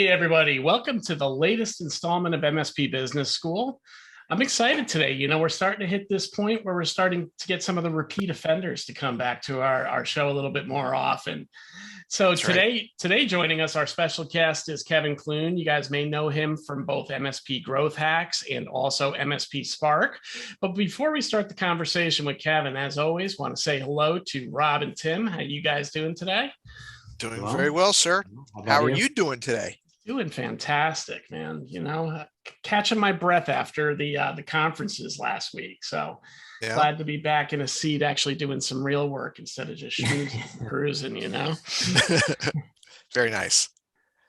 Hey, everybody. Welcome to the latest installment of MSP Business School. I'm excited today. We're starting to hit this point where we're starting to get some of the repeat offenders to come back to our show a little bit more often. So That's right. today joining us, our special guest is Kevin Clune. You guys may know him from both MSP Growth Hacks and also MSP Spark. But before we start the conversation with Kevin, as always, want to say hello to Rob and Tim. How you guys doing today? Doing very Well, well, sir. how How about are you? you doing today? Doing fantastic, man. Catching my breath after the conferences last week. So Yeah. glad to be back in a seat, actually doing some real work instead of just schmoozing and cruising. Very nice.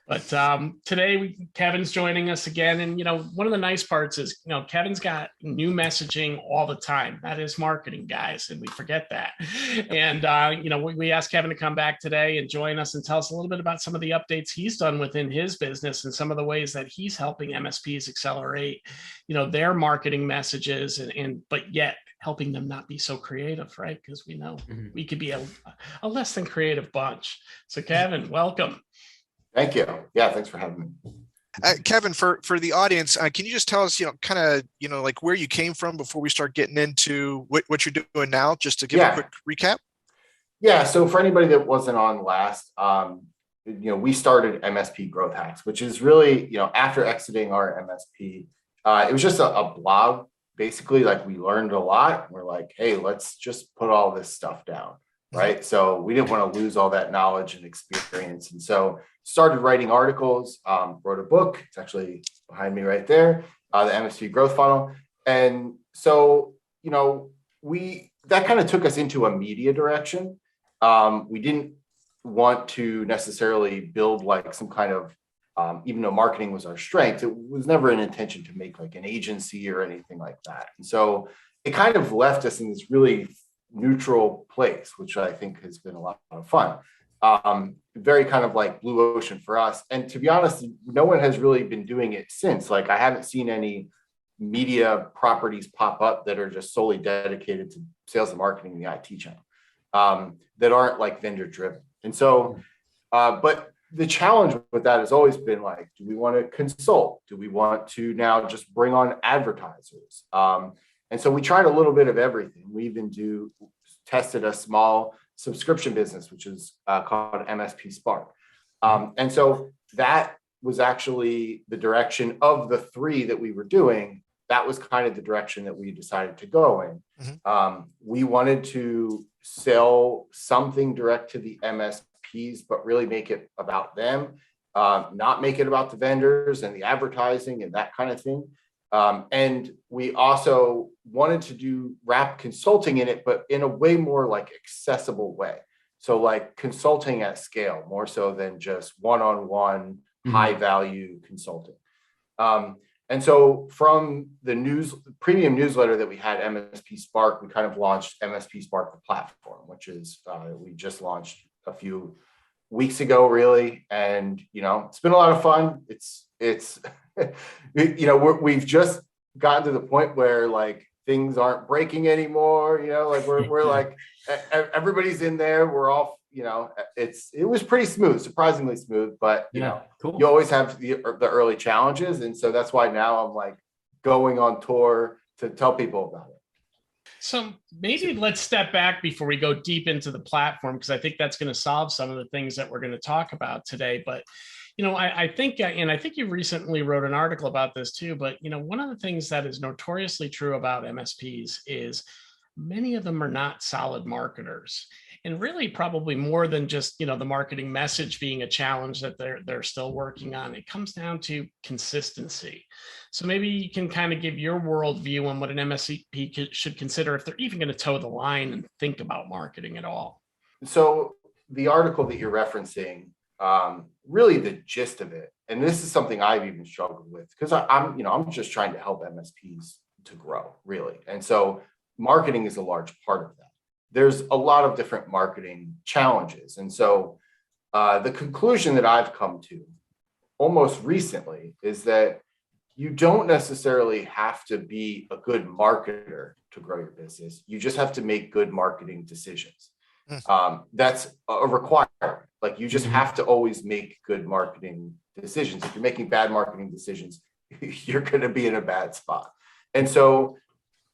But today, Kevin's joining us again. And, one of the nice parts is, Kevin's got new messaging all the time. That is marketing, guys. And we forget that. And, we asked Kevin to come back today and join us and tell us a little bit about some of the updates he's done within his business and some of the ways that he's helping MSPs accelerate, their marketing messages but yet helping them not be so creative, right? Because we know we could be a less than creative bunch. So, Kevin, welcome. Thank you. Yeah, thanks for having me. Kevin, for the audience, can you just tell us, kind of, like where you came from before we start getting into what you're doing now, just to give a quick recap? Yeah. So for anybody that wasn't on last, we started MSP Growth Hacks, which is really, after exiting our MSP, it was just a blog. Basically, like we learned a lot. We're like, hey, let's just put all this stuff down. Right. So we didn't want to lose all that knowledge and experience. And so started writing articles, wrote a book. It's actually behind me right there, the MSP Growth Funnel. And so, that kind of took us into a media direction. We didn't want to necessarily build like some kind of, even though marketing was our strength, it was never an intention to make like an agency or anything like that. And so it kind of left us in this really neutral place, which I think has been a lot of fun. Very kind of like blue ocean for us. And to be honest, no one has really been doing it since. Like I haven't seen any media properties pop up that are just solely dedicated to sales and marketing in the IT channel, that aren't like vendor driven. And so, but the challenge with that has always been like, do we want to consult? Do we want to now just bring on advertisers? And so we tried a little bit of everything. We even tested a small subscription business, which is called MSP Spark. And so that was actually the direction of the three that we were doing. That was kind of the direction that we decided to go in. Mm-hmm. We wanted to sell something direct to the MSPs, but really make it about them, not make it about the vendors and the advertising and that kind of thing. And we also wanted to wrap consulting in it, but in a way more like accessible way. So like consulting at scale, more so than just one-on-one high value consulting. And so from the premium newsletter that we had, MSP Spark, we kind of launched MSP Spark, the platform, which is, we just launched a few weeks ago, really. And, it's been a lot of fun. It's we've just gotten to the point where like things aren't breaking anymore, like we're like everybody's in there. We're all, it was pretty smooth, surprisingly smooth, but cool. You always have the early challenges. And so that's why now I'm like going on tour to tell people about it. So maybe let's step back before we go deep into the platform, because I think that's going to solve some of the things that we're going to talk about today. But I think you recently wrote an article about this too, but, one of the things that is notoriously true about MSPs is many of them are not solid marketers, and really probably more than just, the marketing message being a challenge that they're still working on. It comes down to consistency. So maybe you can kind of give your worldview on what an MSP should consider if they're even going to toe the line and think about marketing at all. So the article that you're referencing, really the gist of it, and this is something I've even struggled with because I'm just trying to help MSPs to grow, really. And so marketing is a large part of that. There's a lot of different marketing challenges. And so the conclusion that I've come to almost recently is that you don't necessarily have to be a good marketer to grow your business. You just have to make good marketing decisions. That's a requirement. Like, you just have to always make good marketing decisions. If you're making bad marketing decisions, you're going to be in a bad spot. And so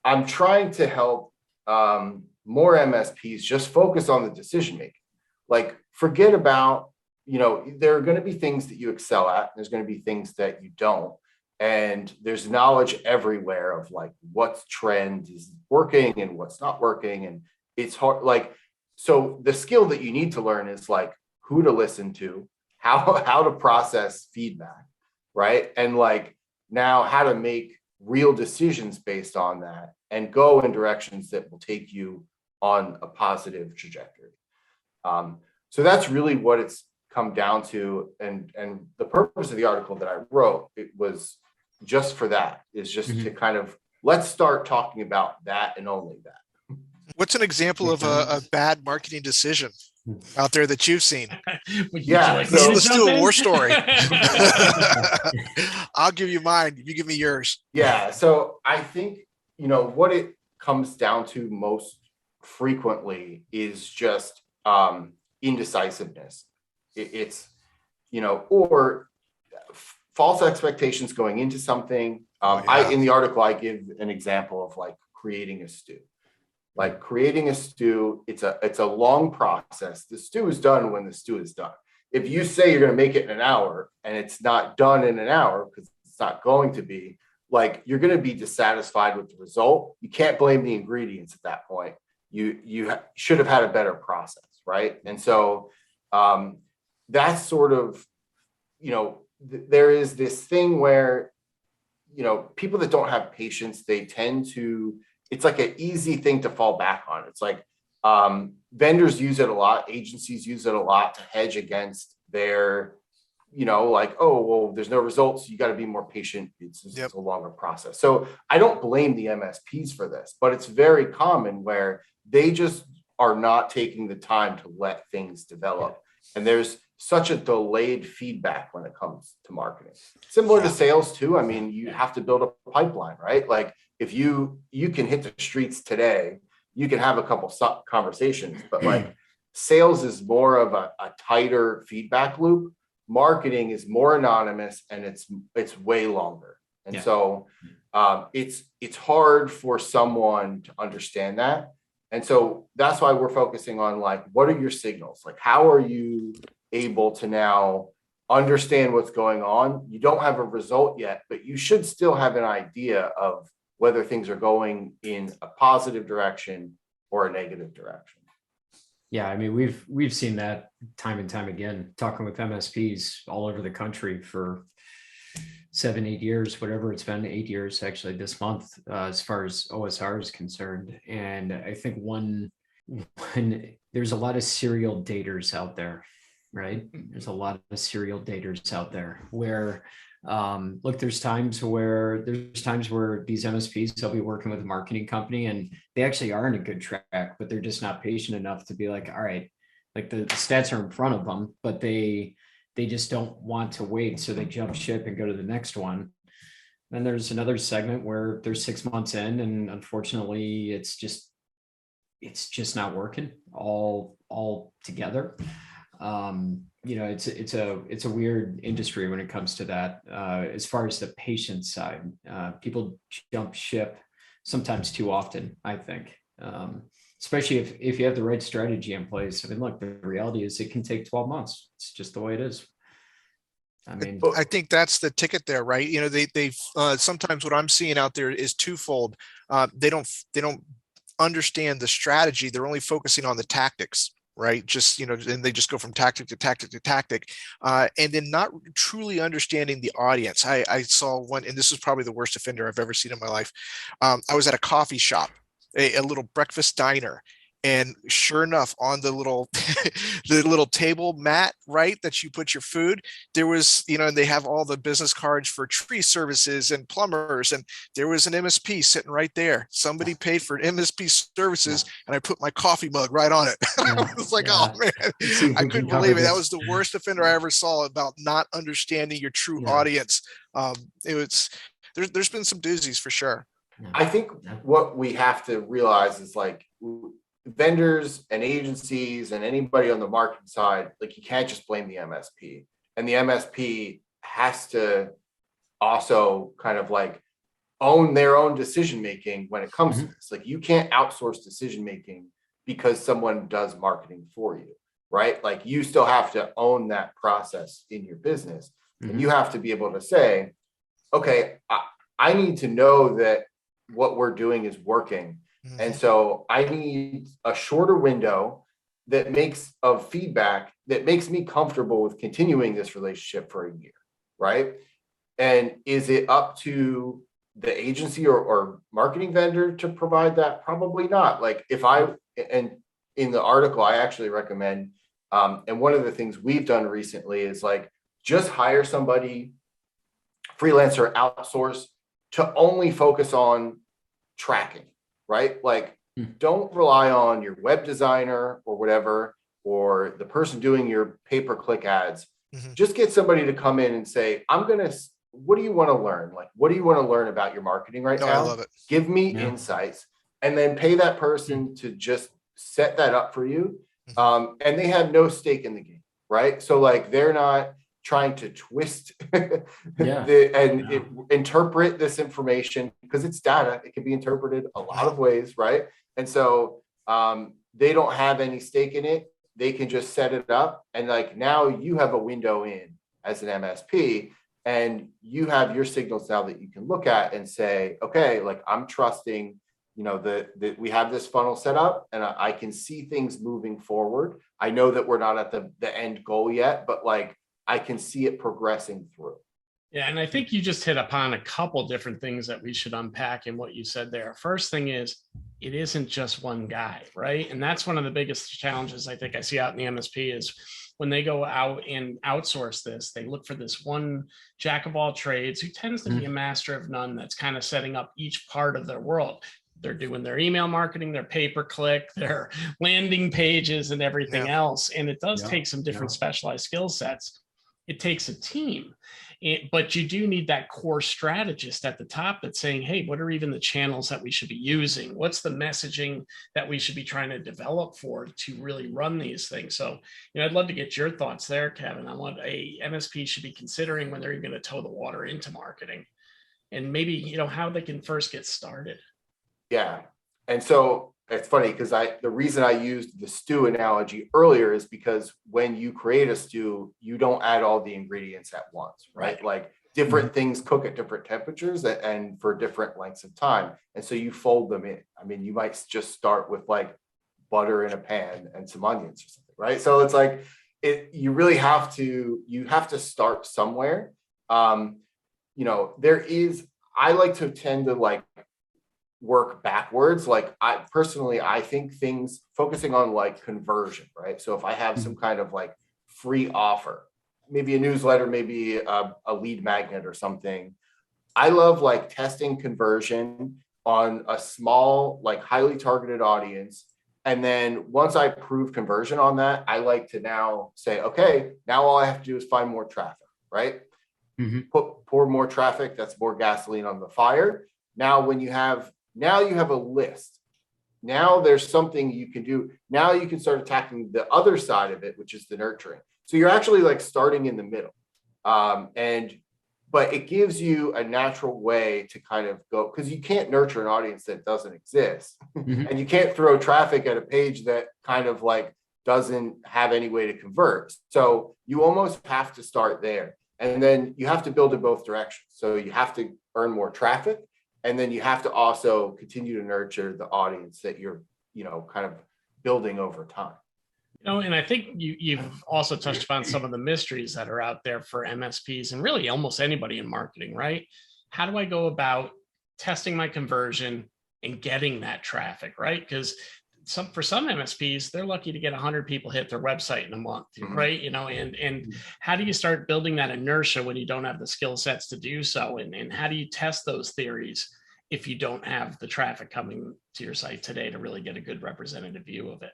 I'm trying to help more MSPs just focus on the decision making. Like, forget about, there are going to be things that you excel at. There's going to be things that you don't. And there's knowledge everywhere of like what's trend is working and what's not working. And it's hard. Like, so the skill that you need to learn is like who to listen to, how to process feedback, right? And like now how to make real decisions based on that and go in directions that will take you on a positive trajectory. So that's really what it's come down to. And the purpose of the article that I wrote, it was just for that, is just to kind of, let's start talking about that and only that. What's an example of a bad marketing decision out there that you've seen? So let's do a war story. I'll give you mine. You give me yours. Yeah. So I think, what it comes down to most frequently is just indecisiveness. It's, or false expectations going into something. In the article, I give an example of like creating a stew. Like creating a stew, it's a long process. The stew is done when the stew is done. If you say you're going to make it in an hour and it's not done in an hour, because it's not going to be, like, you're going to be dissatisfied with the result. You can't blame the ingredients at that point. You should have had a better process, right? And so that's sort of, there is this thing where, people that don't have patience, they tend to, it's like an easy thing to fall back on. It's like vendors use it a lot. Agencies use it a lot to hedge against their, like, oh, well, there's no results. You got to be more patient. It's a longer process. So I don't blame the MSPs for this, but it's very common where they just are not taking the time to let things develop. And there's such a delayed feedback when it comes to marketing. Similar to sales too. I mean, you have to build a pipeline, right? Like, if you can hit the streets today, you can have a couple conversations, but like sales is more of a tighter feedback loop. Marketing is more anonymous and it's way longer. And so it's hard for someone to understand that. And so that's why we're focusing on like, what are your signals? Like, how are you able to now understand what's going on? You don't have a result yet, but you should still have an idea of whether things are going in a positive direction or a negative direction. Yeah, I mean, we've seen that time and time again, talking with MSPs all over the country for 7-8 years, whatever it's been, 8 years actually this month, as far as OSR is concerned. And I think when there's a lot of serial daters out there, right? There's a lot of serial daters out there where look, there's times where these MSPs, they'll be working with a marketing company and they actually are in a good track, but they're just not patient enough to be like, all right, like the stats are in front of them, but they just don't want to wait. So they jump ship and go to the next one. Then there's another segment where they're 6 months in and unfortunately it's just not working all together. It's a weird industry when it comes to that. As far as the patient side, people jump ship sometimes too often, I think, especially if you have the right strategy in place. I mean, look, the reality is it can take 12 months. It's just the way it is. I mean, I think that's the ticket there, right? They sometimes what I'm seeing out there is twofold. They don't understand the strategy. They're only focusing on the tactics. Right. Just, and they just go from tactic to tactic to tactic, and then not truly understanding the audience. I saw one, and this was probably the worst offender I've ever seen in my life. I was at a coffee shop, a little breakfast diner. And sure enough, on the little the little table mat, right, that you put your food, there was, and they have all the business cards for tree services and plumbers, and there was an MSP sitting right there. Somebody paid for MSP services, and I put my coffee mug right on it. I was like, oh man, I couldn't believe it. That was the worst offender I ever saw about not understanding your true audience. There's been some doozies for sure. I think what we have to realize is like, vendors and agencies and anybody on the marketing side, like you can't just blame the MSP, and the MSP has to also kind of like own their own decision making when it comes to this. Like you can't outsource decision making because someone does marketing for you, right? Like you still have to own that process in your business, and you have to be able to say, okay, I need to know that what we're doing is working. And so I need a shorter window that makes of feedback that makes me comfortable with continuing this relationship for a year, right? And is it up to the agency or marketing vendor to provide that? Probably not. Like and in the article, I actually recommend, and one of the things we've done recently is like, just hire somebody, freelancer, outsource, to only focus on tracking, right? Like, don't rely on your web designer or whatever, or the person doing your pay-per-click ads. Just get somebody to come in and say, what do you want to learn? Like, what do you want to learn about your marketing right now? I love it. Give me insights, and then pay that person to just set that up for you. And they have no stake in the game, right? So like, they're not trying to twist interpret this information, because it's data. It can be interpreted a lot of ways, right? And so they don't have any stake in it. They can just set it up, and like, now you have a window in as an MSP, and you have your signals now that you can look at and say, okay, like I'm trusting, that we have this funnel set up, and I can see things moving forward. I know that we're not at the end goal yet, but like I can see it progressing through. Yeah, and I think you just hit upon a couple different things that we should unpack in what you said there. First thing is, it isn't just one guy, right? And that's one of the biggest challenges I think I see out in the MSP is when they go out and outsource this, they look for this one jack of all trades who tends to be a master of none, that's kind of setting up each part of their world. They're doing their email marketing, their pay-per-click, their landing pages, and everything else. And it does take some different specialized skill sets. It takes a team. But you do need that core strategist at the top that's saying, hey, what are even the channels that we should be using? What's the messaging that we should be trying to develop for to really run these things? So, I'd love to get your thoughts there, Kevin, on what a MSP should be considering when they're even going to toe the water into marketing, and maybe, how they can first get started. Yeah. And so it's funny because the reason I used the stew analogy earlier is because when you create a stew, you don't add all the ingredients at once, right? Like different things cook at different temperatures and for different lengths of time. And so you fold them in. I mean, you might just start with like butter in a pan and some onions or something, right? So it's like, you really have to start somewhere. I like to tend to like work backwards. Like I think things focusing on like conversion, right? So if I have some kind of like free offer, maybe a newsletter, maybe a lead magnet or something, I love like testing conversion on a small, like highly targeted audience. And then once I prove conversion on that, I like to now say, okay, now all I have to do is find more traffic, right? Pour more traffic. That's more gasoline on the fire. Now you have a list. Now there's something you can do. Now you can start attacking the other side of it, which is the nurturing. So you're actually like starting in the middle. But it gives you a natural way to kind of go, because you can't nurture an audience that doesn't exist. And you can't throw traffic at a page that kind of like doesn't have any way to convert. So you almost have to start there. And then you have to build in both directions. So you have to earn more traffic. And then you have to also continue to nurture the audience that you're, kind of building over time. And I think you've also touched upon some of the mysteries that are out there for MSPs and really almost anybody in marketing, right? How do I go about testing my conversion and getting that traffic, right? Because for some MSPs, they're lucky to get 100 people hit their website in a month, right? And how do you start building that inertia when you don't have the skill sets to do so? And how do you test those theories if you don't have the traffic coming to your site today to really get a good representative view of it?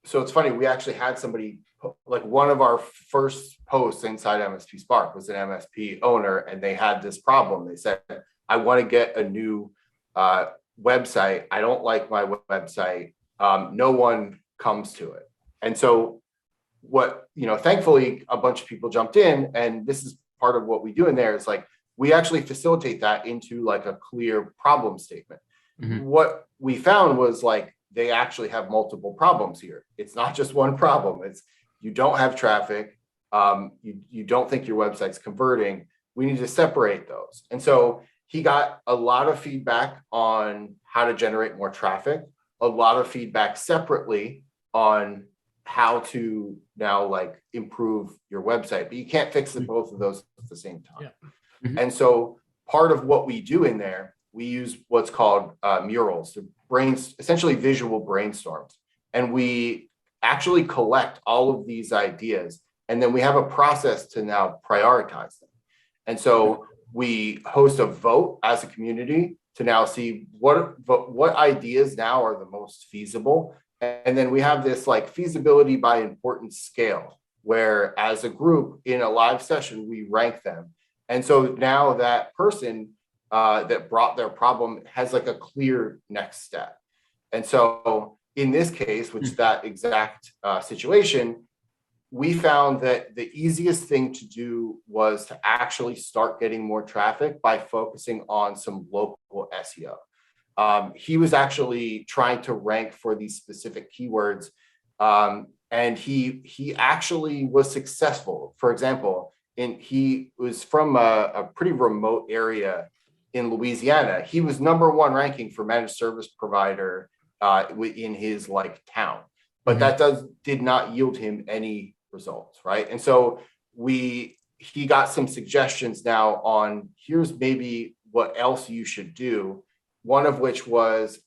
So it's funny, we actually had somebody, like one of our first posts inside MSP Spark was an MSP owner, and they had this problem. They said, I want to get a new website. I don't like my website. no one comes to it. And so thankfully a bunch of people jumped in, and this is part of what we do in there is like, we actually facilitate that into like a clear problem statement. Mm-hmm. What we found was like, they actually have multiple problems here. It's not just one problem. It's you don't have traffic. You don't think your website's converting. We need to separate those. And so he got a lot of feedback on how to generate more traffic, a lot of feedback separately on how to now like improve your website, but you can't fix both of those at the same time. Yeah. Mm-hmm. And so part of what we do in there, we use what's called murals, so essentially visual brainstorms. And we actually collect all of these ideas, and then we have a process to now prioritize them. And so we host a vote as a community to now see what ideas now are the most feasible. And then we have this like feasibility by importance scale, where as a group in a live session, we rank them. And so now that person that brought their problem has like a clear next step. And so in this case, which is that exact situation, we found that the easiest thing to do was to actually start getting more traffic by focusing on some local SEO. He was actually trying to rank for these specific keywords, and he actually was successful. For example, he was from a pretty remote area in Louisiana. He was number 1 ranking for managed service provider in his like town, but that did not yield him any results, right? And so he got some suggestions now on here's maybe what else you should do. One of which was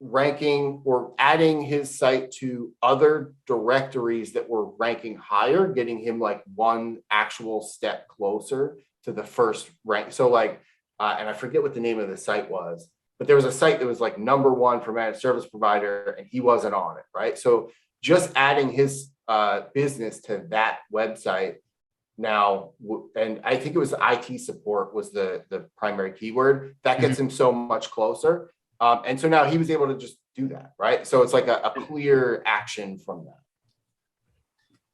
ranking or adding his site to other directories that were ranking higher, getting him like one actual step closer to the first rank. So like, and I forget what the name of the site was, but there was a site that was like number 1 for managed service provider, and he wasn't on it, right? So just adding his business to that website now, and I think it was IT support was the primary keyword that gets him so much closer. And so now he was able to just do that, right? So it's like a clear action from that.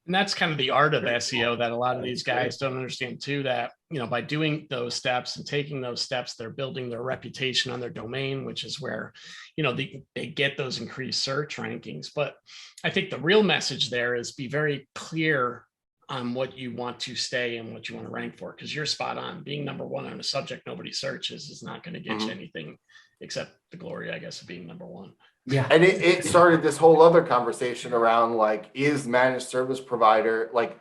And that's kind of the art of SEO that a lot of these guys don't understand too, that, by doing those steps and taking those steps, they're building their reputation on their domain, which is where, they get those increased search rankings. But I think the real message there is be very clear on what you want to stay and what you want to rank for, because you're spot on. Being number 1 on a subject nobody searches is not going to get you anything except the glory, I guess, of being number 1. Yeah. And it started this whole other conversation around like, is managed service provider, like,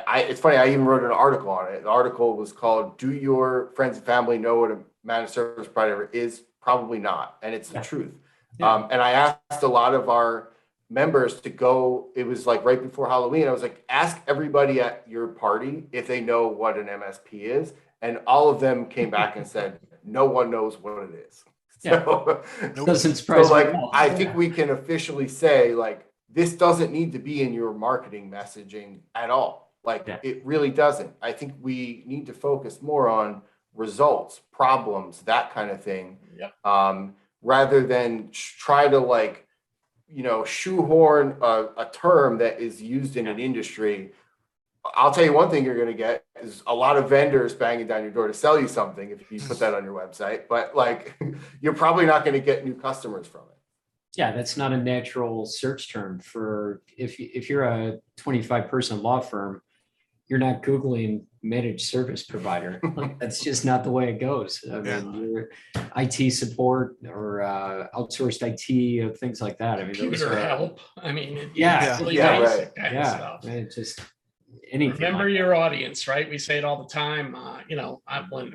it's funny, I even wrote an article on it. The article was called, Do Your Friends and Family Know What a Managed Service Provider Is? Probably not. And it's the truth. Yeah. And I asked a lot of our members to go, it was like right before Halloween, I was like, ask everybody at your party if they know what an MSP is. And all of them came back and said, no one knows what it is. Yeah. So, doesn't surprise me. I think we can officially say like, this doesn't need to be in your marketing messaging at all. Like it really doesn't. I think we need to focus more on results, problems, that kind of thing. Rather than try to like, shoehorn a term that is used in an industry. I'll tell you one thing you're going to get is a lot of vendors banging down your door to sell you something if you put that on your website, but like you're probably not going to get new customers from it. Yeah, that's not a natural search term for if you're a 25-person law firm, you're not Googling managed service provider. Like, that's just not the way it goes. I mean, your IT support or outsourced IT or things like that. I mean, computer help. I mean, basic kind of stuff. It just anything. Remember like your audience, right? We say it all the time.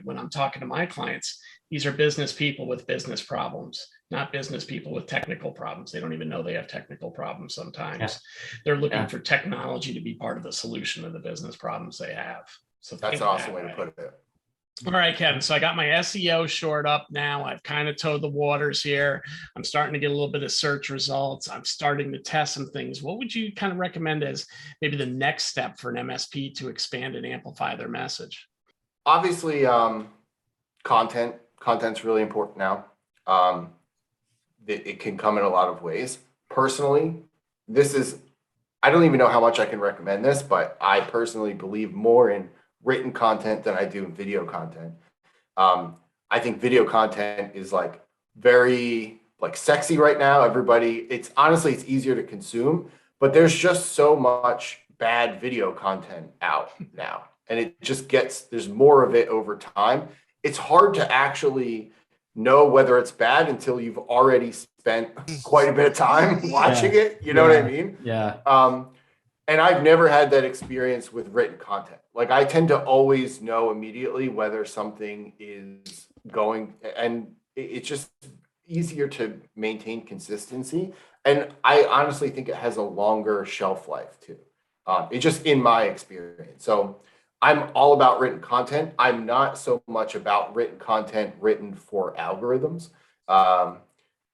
When I'm talking to my clients, these are business people with business problems, not business people with technical problems. They don't even know they have technical problems sometimes. Yeah. They're looking for technology to be part of the solution of the business problems they have. So that's an awesome way to put it. All right, Kevin. So I got my SEO shored up now. I've kind of towed the waters here. I'm starting to get a little bit of search results. I'm starting to test some things. What would you kind of recommend as maybe the next step for an MSP to expand and amplify their message? Obviously, content's really important now. it can come in a lot of ways. Personally, I don't even know how much I can recommend this, but I personally believe more in written content than I do in video content. I think video content is like very like sexy right now. It's honestly, it's easier to consume, but there's just so much bad video content out now. And there's more of it over time. It's hard to actually know whether it's bad until you've already spent quite a bit of time watching it. You know what I mean? Yeah. And I've never had that experience with written content. Like I tend to always know immediately whether something is going, and it's just easier to maintain consistency. And I honestly think it has a longer shelf life too. It's just in my experience. So I'm all about written content. I'm not so much about written content written for algorithms.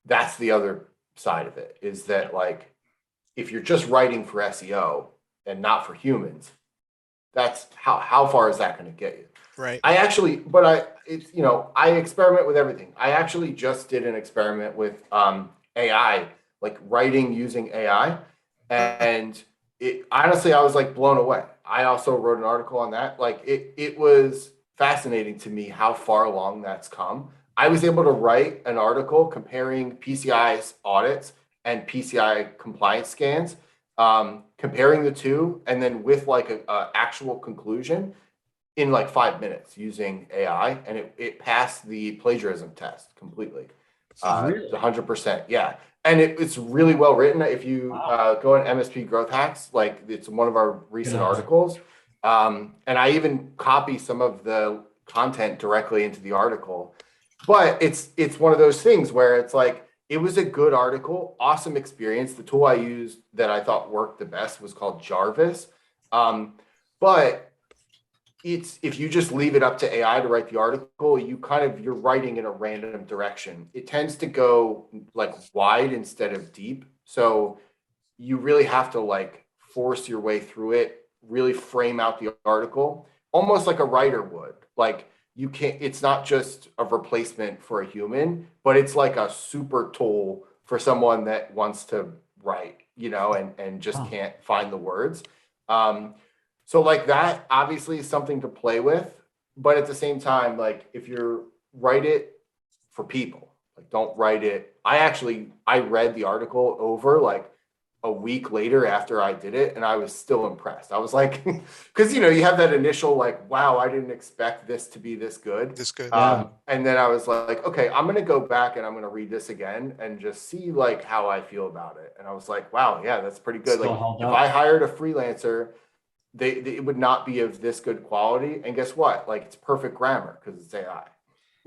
That's the other side of it, is that like, if you're just writing for SEO and not for humans, that's how far is that going to get you? Right. I experiment with everything. I actually just did an experiment with AI, like writing using AI. And honestly, I was like blown away. I also wrote an article on that. Like it was fascinating to me how far along that's come. I was able to write an article comparing PCI's audits and PCI compliance scans, comparing the two, and then with like a actual conclusion in like 5 minutes using AI, and it passed the plagiarism test completely. Really? 100%, yeah. And it's really well written. If you go on MSP Growth Hacks, like it's one of our recent articles, and I even copy some of the content directly into the article. But it's one of those things where it's like, it was a good article, awesome experience. The tool I used that I thought worked the best was called Jarvis. But if you just leave it up to AI to write the article, you're writing in a random direction. It tends to go like wide instead of deep. So you really have to like force your way through it, really frame out the article, almost like a writer would. Like, it's not just a replacement for a human, but it's like a super tool for someone that wants to write, and just can't find the words. So like that obviously is something to play with, but at the same time, like if you write it for people, like don't write it. I read the article over like a week later after I did it, and I was still impressed. I was like, because you have that initial like, wow, I didn't expect this to be this good. And then I was like, okay, I'm gonna go back and I'm gonna read this again and just see like how I feel about it. And I was like, wow, yeah, that's pretty good. Like if I hired a freelancer, it would not be of this good quality. And guess what? Like it's perfect grammar because it's AI.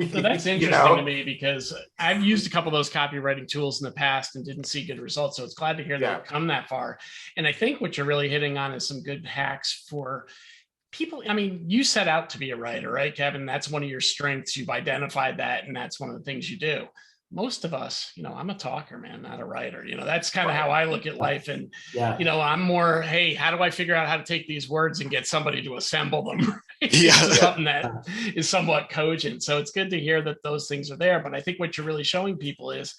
So that's interesting to me, because I've used a couple of those copywriting tools in the past and didn't see good results. So it's glad to hear that you've come that far. And I think what you're really hitting on is some good hacks for people. I mean, you set out to be a writer, right, Kevin? That's one of your strengths. You've identified that, and that's one of the things you do. Most of us, I'm a talker, man, not a writer. That's kind of how I look at life. And, I'm more, hey, how do I figure out how to take these words and get somebody to assemble them? Something that is somewhat cogent. So it's good to hear that those things are there. But I think what you're really showing people is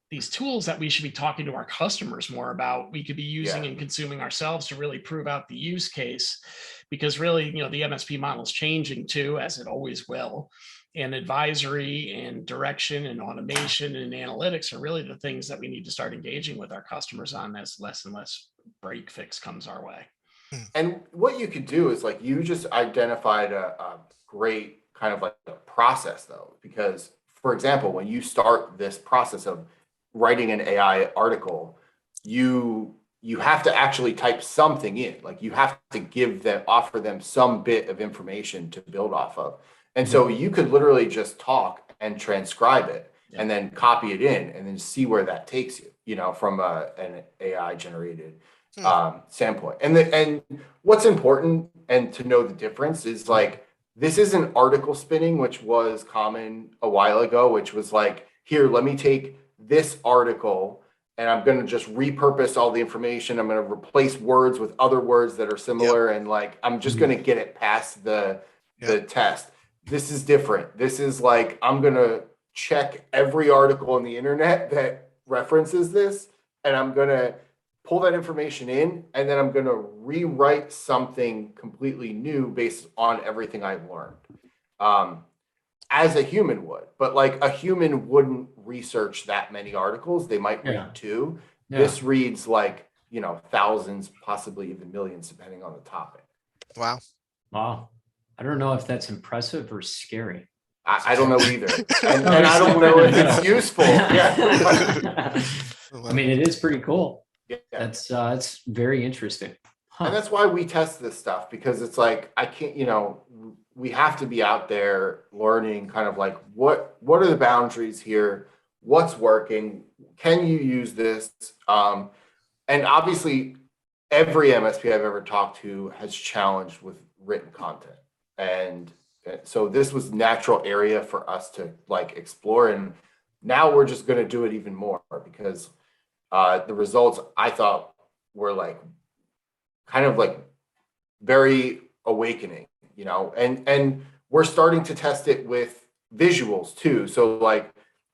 these tools that we should be talking to our customers more about, we could be using and consuming ourselves to really prove out the use case. Because really, the MSP model is changing too, as it always will. And advisory and direction and automation and analytics are really the things that we need to start engaging with our customers on as less and less break fix comes our way. And what you could do is like, you just identified a great kind of like a process though, because for example, when you start this process of writing an AI article, you have to actually type something in, like you have to offer them some bit of information to build off of. And so you could literally just talk and transcribe it and then copy it in and then see where that takes you, from an AI generated standpoint. And what's important and to know the difference is like, this isn't article spinning, which was common a while ago, which was like, here, let me take this article and I'm going to just repurpose all the information. I'm going to replace words with other words that are similar. And like, I'm just going to get it past the test. This is different. This is like, I'm going to check every article on the internet that references this, and I'm going to pull that information in, and then I'm going to rewrite something completely new based on everything I've learned. As a human would, but like a human wouldn't research that many articles. They might read two. This reads like, thousands, possibly even millions, depending on the topic. Wow. I don't know if that's impressive or scary. I don't know either. And I don't know if it's useful. Yeah. I mean, it is pretty cool. Yeah. That's very interesting. Huh. And that's why we test this stuff, because it's like, I can't, we have to be out there learning kind of like, what are the boundaries here? What's working? Can you use this? And obviously every MSP I've ever talked to has challenged with written content. And so this was natural area for us to like explore. And now we're just going to do it even more, because the results I thought were like kind of like very awakening, and we're starting to test it with visuals too. So like,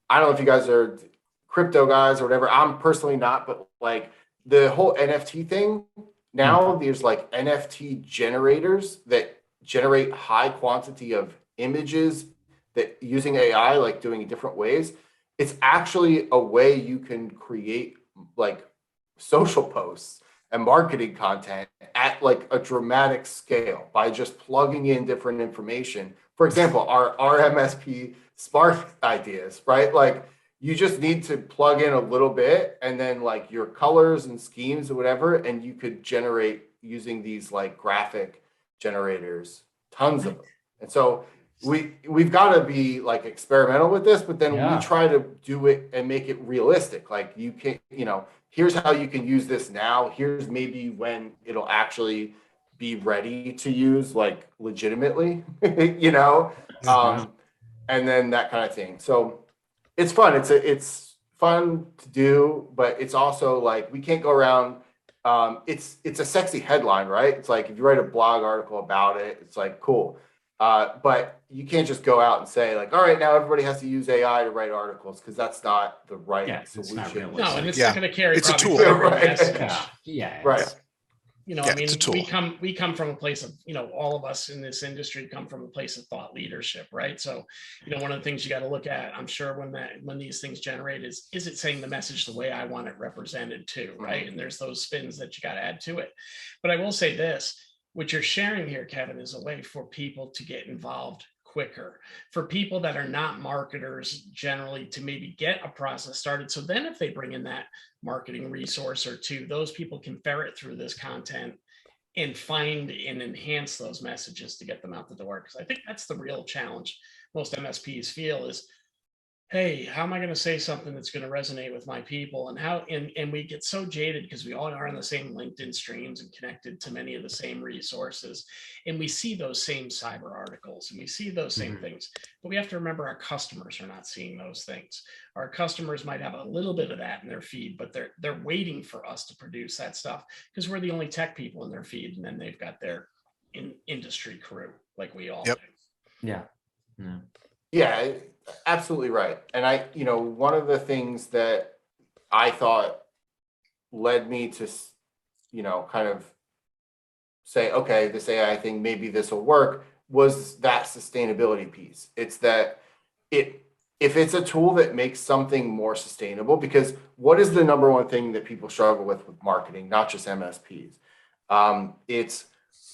I don't know if you guys are crypto guys or whatever. I'm personally not, but like the whole NFT thing now, there's like NFT generators that generate high quantity of images that using AI, like doing it different ways. It's actually a way you can create like social posts and marketing content at like a dramatic scale by just plugging in different information. For example, our MSP Spark ideas, right? Like you just need to plug in a little bit, and then like your colors and schemes or whatever, and you could generate using these like graphic generators, tons of them. And so we've got to be like experimental with this, but then we try to do it and make it realistic. Like you can, here's how you can use this now. Here's maybe when it'll actually be ready to use like legitimately, and then that kind of thing. So it's fun. It's fun to do, but it's also like, we can't go around. It's a sexy headline, right? It's like, if you write a blog article about it, it's like, cool. But you can't just go out and say like, all right, now everybody has to use AI to write articles, because that's not the right solution. No, and it's not going to carry. It's a tool, right? Right. I mean, we come from a place of, all of us in this industry come from a place of thought leadership, right? So, one of the things you got to look at, I'm sure when these things generate is it saying the message the way I want it represented too, right? And there's those spins that you got to add to it. But I will say this, what you're sharing here, Kevin, is a way for people to get involved quicker, for people that are not marketers generally to maybe get a process started. So then if they bring in that marketing resource or two, those people can ferret through this content and find and enhance those messages to get them out the door. Because I think that's the real challenge most MSPs feel is, hey, how am I going to say something that's going to resonate with my people? And we get so jaded because we all are on the same LinkedIn streams and connected to many of the same resources. And we see those same cyber articles and we see those same things. But we have to remember our customers are not seeing those things. Our customers might have a little bit of that in their feed, but they're waiting for us to produce that stuff because we're the only tech people in their feed. And then they've got their industry crew like we all do. Yeah, absolutely right. And one of the things that I thought led me to, kind of say, okay, this AI thing, maybe this will work, was that sustainability piece. It's that if it's a tool that makes something more sustainable, because what is the number one thing that people struggle with marketing, not just MSPs? It's,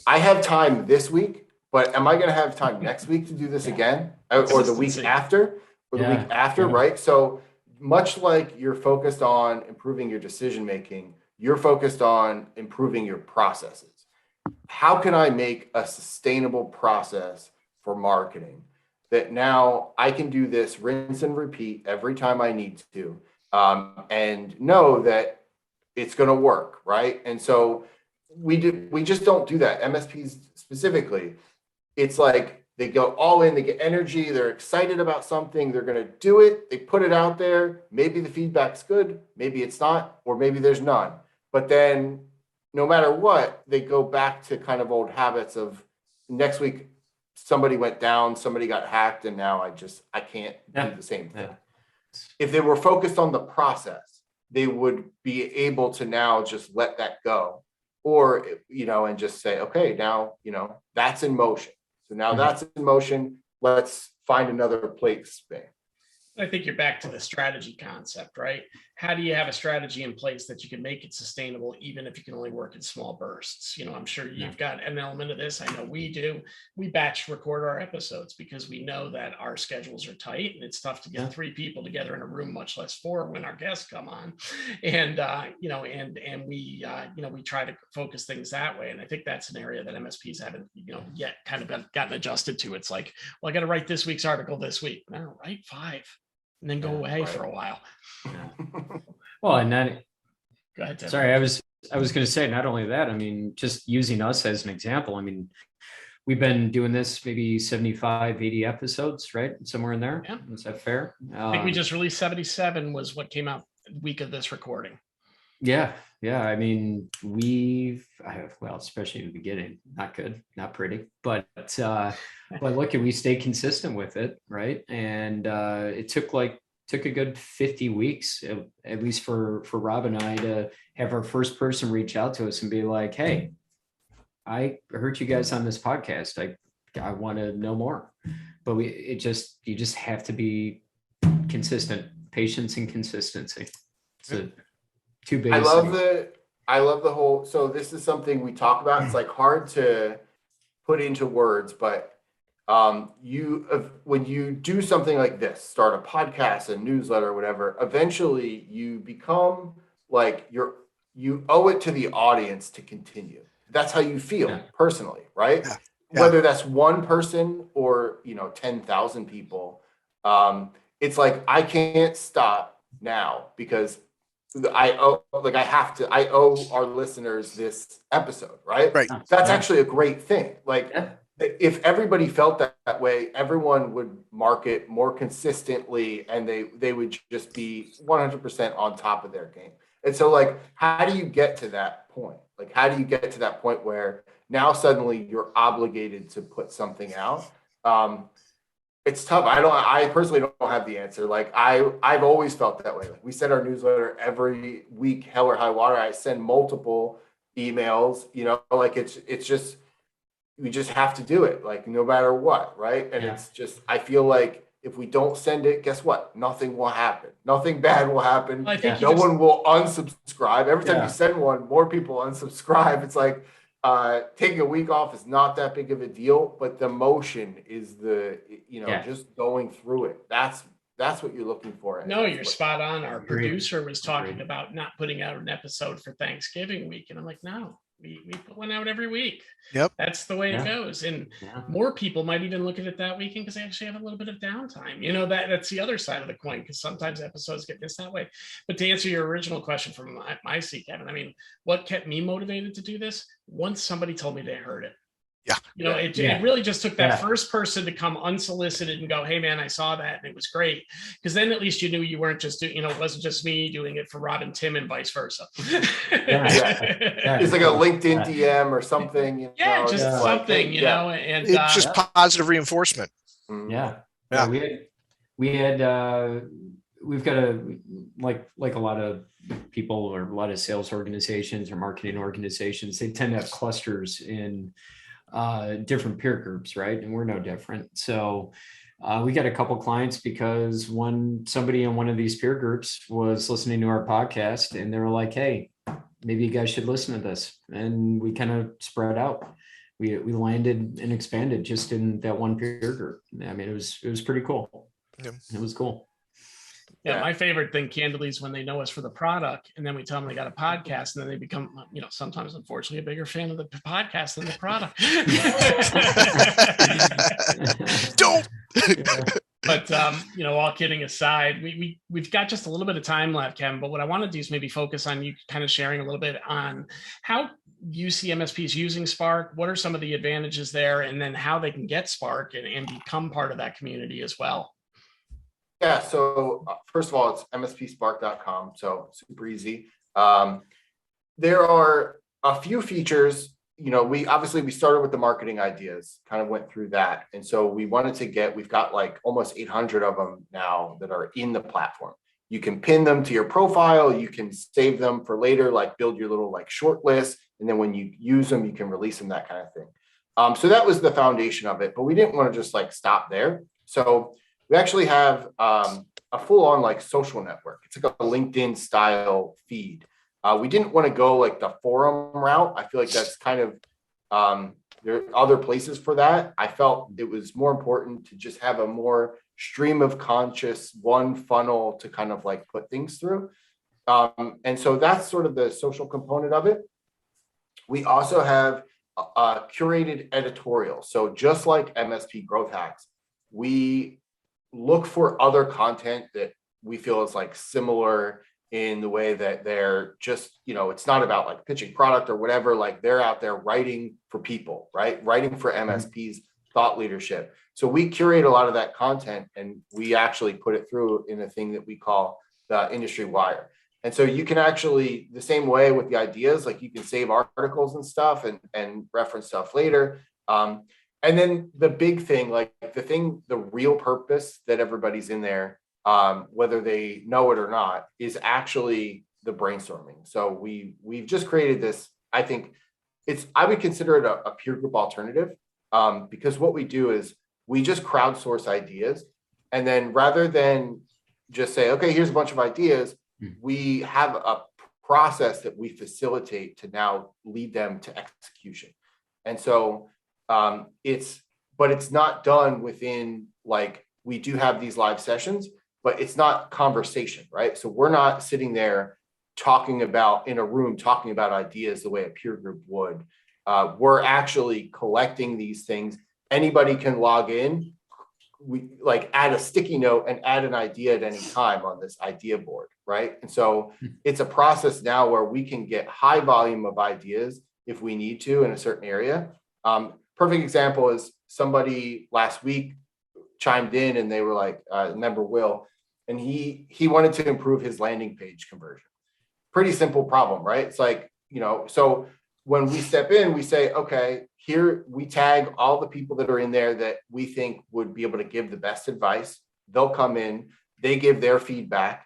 I have time this week, but am I going to have time next week to do this again? Or the week after? Or the week after, right? So much like you're focused on improving your decision-making, you're focused on improving your processes. How can I make a sustainable process for marketing that now I can do this rinse and repeat every time I need to, and know that it's going to work, right? And so we just don't do that. MSPs specifically, it's like they go all in, they get energy, they're excited about something, they're going to do it, they put it out there. Maybe the feedback's good, maybe it's not, or maybe there's none. But then no matter what, they go back to kind of old habits of next week, somebody went down, somebody got hacked, and now I can't do the same thing. If they were focused on the process, they would be able to now just let that go, or, and just say, okay, now, that's in motion. So now that's in motion. Let's find another plate to spin. I think you're back to the strategy concept, right? How do you have a strategy in place that you can make it sustainable, even if you can only work in small bursts? I'm sure you've got an element of this. I know we do. We batch record our episodes because we know that our schedules are tight and it's tough to get 3 people together in a room, much less 4 when our guests come on. And, we try to focus things that way. And I think that's an area that MSPs haven't, yet kind of gotten adjusted to. It's like, well, I got to write this week's article this week. No, write 5. And then go away for a while. Well, and then, go ahead, Tim. Sorry, I was going to say, not only that, I mean, just using us as an example, I mean, we've been doing this maybe 75, 80 episodes, right? Somewhere in there. Yeah. Is that fair? I think we just released 77 was what came out the week of this recording. Yeah. I mean, especially in the beginning, not good, not pretty, but look, we stayed consistent with it, right? And it took a good 50 weeks, at least for Rob and I, to have our first person reach out to us and be like, hey, I heard you guys on this podcast. I want to know more. But you just have to be consistent, patience and consistency. So two big. I love the whole, so this is something we talk about. It's like hard to put into words, but when you do something like this, start a podcast, a newsletter, whatever, eventually you become like you owe it to the audience to continue. That's how you feel personally, right? Yeah. Whether that's one person or 10,000 people, it's like I can't stop now because I owe our listeners this episode, right? That's actually a great thing. If everybody felt that way, everyone would market more consistently and they would just be 100% on top of their game. And so how do you get to that point? How do you get to that point where now suddenly you're obligated to put something out? It's tough. I personally don't have the answer. I've always felt that way. We send our newsletter every week, hell or high water. I send multiple emails, it's just, we just have to do it, no matter what, right? And it's just, I feel like if we don't send it, guess what? Nothing will happen. Nothing bad will happen. Well, I think one will unsubscribe. Every time you send one, more people unsubscribe. It's like taking a week off is not that big of a deal, but the motion is just going through it. That's what you're looking for. No, you're spot on. Our producer was talking about not putting out an episode for Thanksgiving week. And I'm like, no, we put one out every week. Yep. That's the way it goes. And more people might even look at it that weekend because they actually have a little bit of downtime. That's the other side of the coin, because sometimes episodes get missed that way. But to answer your original question from my seat, Kevin, I mean, what kept me motivated to do this? Once somebody told me they heard it. Yeah. It really just took that first person to come unsolicited and go, hey man, I saw that and it was great. Because then at least you knew you weren't just doing, it wasn't just me doing it for Rob and Tim and vice versa. It's like a LinkedIn DM or something. Just something, and it's just positive reinforcement. Yeah. We've got a lot of people or a lot of sales organizations or marketing organizations, they tend to have clusters in different peer groups, right? And we're no different. So we got a couple clients because somebody in one of these peer groups was listening to our podcast and they were like, hey, maybe you guys should listen to this. And we kind of spread out. We landed and expanded just in that one peer group. I mean, it was pretty cool. Yeah. It was cool. Yeah, my favorite thing, candidly, is when they know us for the product, and then we tell them they got a podcast, and then they become, sometimes, unfortunately, a bigger fan of the podcast than the product. Don't. But all kidding aside, we've got just a little bit of time left, Kevin. But what I want to do is maybe focus on you kind of sharing a little bit on how you see MSPs using Spark. What are some of the advantages there, and then how they can get Spark and become part of that community as well. Yeah, so first of all, it's mspspark.com, so super easy. There are a few features we started with the marketing ideas, kind of went through that. And so we wanted to we've got like almost 800 of them now that are in the platform. You can pin them to your profile. You can save them for later, like build your little like short list. And then when you use them, you can release them, that kind of thing. So that was the foundation of it, but we didn't want to just like stop there. So we actually have a full on like social network. It's like a LinkedIn style feed. We didn't want to go like the forum route. I feel like that's kind of, there are other places for that. I felt it was more important to just have a more stream of conscious, one funnel to kind of like put things through. And so that's sort of the social component of it. We also have a curated editorial. So just like MSP Growth Hacks, we look for other content that we feel is like similar in the way that they're just, it's not about like pitching product or whatever, like they're out there writing for people, right? Writing for MSPs, thought leadership. So we curate a lot of that content and we actually put it through in a thing that we call the industry wire. And so you can actually, the same way with the ideas, like you can save articles and stuff and reference stuff later. And then the big thing, like the real purpose that everybody's in there, whether they know it or not, is actually the brainstorming. So we've just created this, I would consider it a peer group alternative, because what we do is we just crowdsource ideas. And then rather than just say, okay, here's a bunch of ideas, we have a process that we facilitate to now lead them to execution. And so it's not done within, like, we do have these live sessions, but it's not conversation, right? So we're not sitting there in a room talking about ideas the way a peer group would. We're actually collecting these things. Anybody can log in. We like add a sticky note and add an idea at any time on this idea board, right? And so it's a process now where we can get high volume of ideas if we need to in a certain area. Perfect example is somebody last week chimed in and they were like, member Will, and he wanted to improve his landing page conversion. Pretty simple problem, right? It's like, so when we step in, we say, okay, here we tag all the people that are in there that we think would be able to give the best advice. They'll come in, they give their feedback.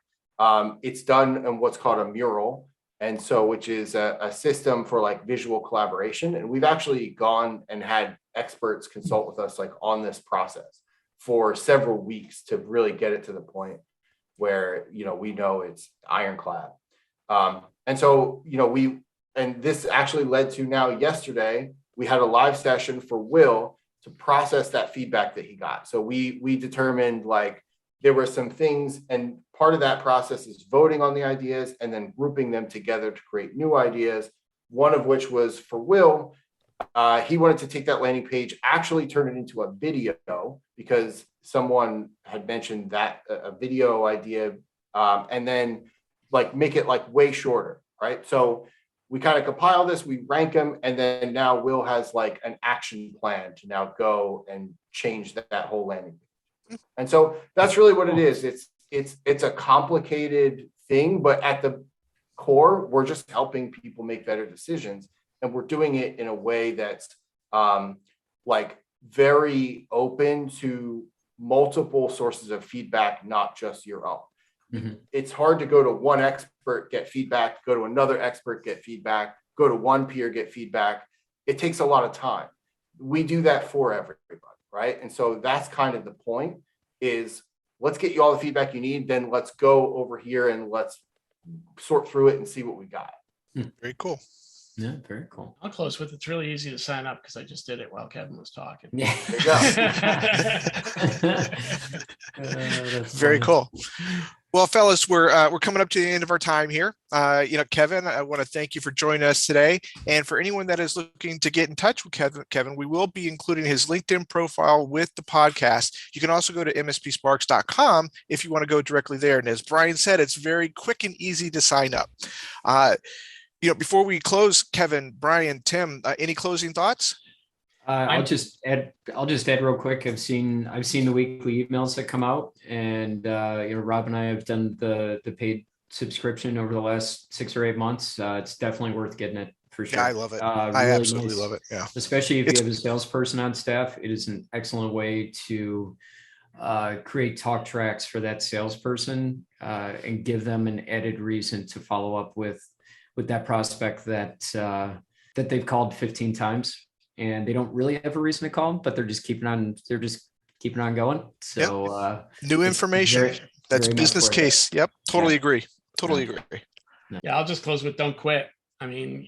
It's done in what's called a mural. And so, which is a system for like visual collaboration. And we've actually gone and had experts consult with us like on this process for several weeks to really get it to the point where, we know it's ironclad. And so, and this actually led to now yesterday, we had a live session for Will to process that feedback that he got. So we determined like there were some things, and part of that process is voting on the ideas and then grouping them together to create new ideas. One of which was for Will. He wanted to take that landing page, actually turn it into a video because someone had mentioned that a video idea, and then like make it like way shorter, right? So we kind of compile this, we rank them, and then now Will has like an action plan to now go and change that whole landing page. And so that's really what it is. It's a complicated thing, but at the core, we're just helping people make better decisions. And we're doing it in a way that's like very open to multiple sources of feedback, not just your own. Mm-hmm. It's hard to go to one expert, get feedback, go to another expert, get feedback, go to one peer, get feedback. It takes a lot of time. We do that for everybody, right? And so that's kind of the point is let's get you all the feedback you need. Then let's go over here and let's sort through it and see what we got. Very cool. Yeah, very cool. I'll close with it's really easy to sign up because I just did it while Kevin was talking. Yeah. There you go. Very cool. Well, fellas, we're coming up to the end of our time here. Kevin, I want to thank you for joining us today. And for anyone that is looking to get in touch with Kevin, we will be including his LinkedIn profile with the podcast. You can also go to mspsparks.com if you want to go directly there. And as Brian said, it's very quick and easy to sign up. Before we close, Kevin, Brian, Tim, any closing thoughts? I'll just add real quick. I've seen the weekly emails that come out, and Rob and I have done the paid subscription over the last 6 or 8 months. It's definitely worth getting it for sure. Yeah, I love it. I Really absolutely nice. love it. Yeah. Especially if you have a salesperson on staff, it is an excellent way to create talk tracks for that salesperson and give them an added reason to follow up with that prospect that they've called 15 times, and they don't really have a reason to call them, but they're just keeping on going. So new information. That's very business case. Yep. Totally agree. Totally agree. Yeah, I'll just close with don't quit. I mean,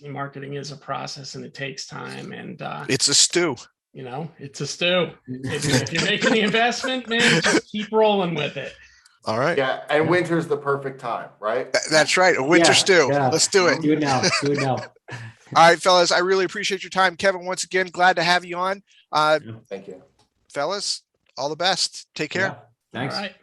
marketing is a process and it takes time, and it's a stew. It's a stew. If you're making the investment, man, just keep rolling with it. All right. Yeah, and winter's the perfect time, right? That's right. A winter stew. Yeah. Let's do it. Do it now. All right, fellas. I really appreciate your time, Kevin. Once again, glad to have you on. Thank you, fellas. All the best. Take care. Yeah. Thanks. All right.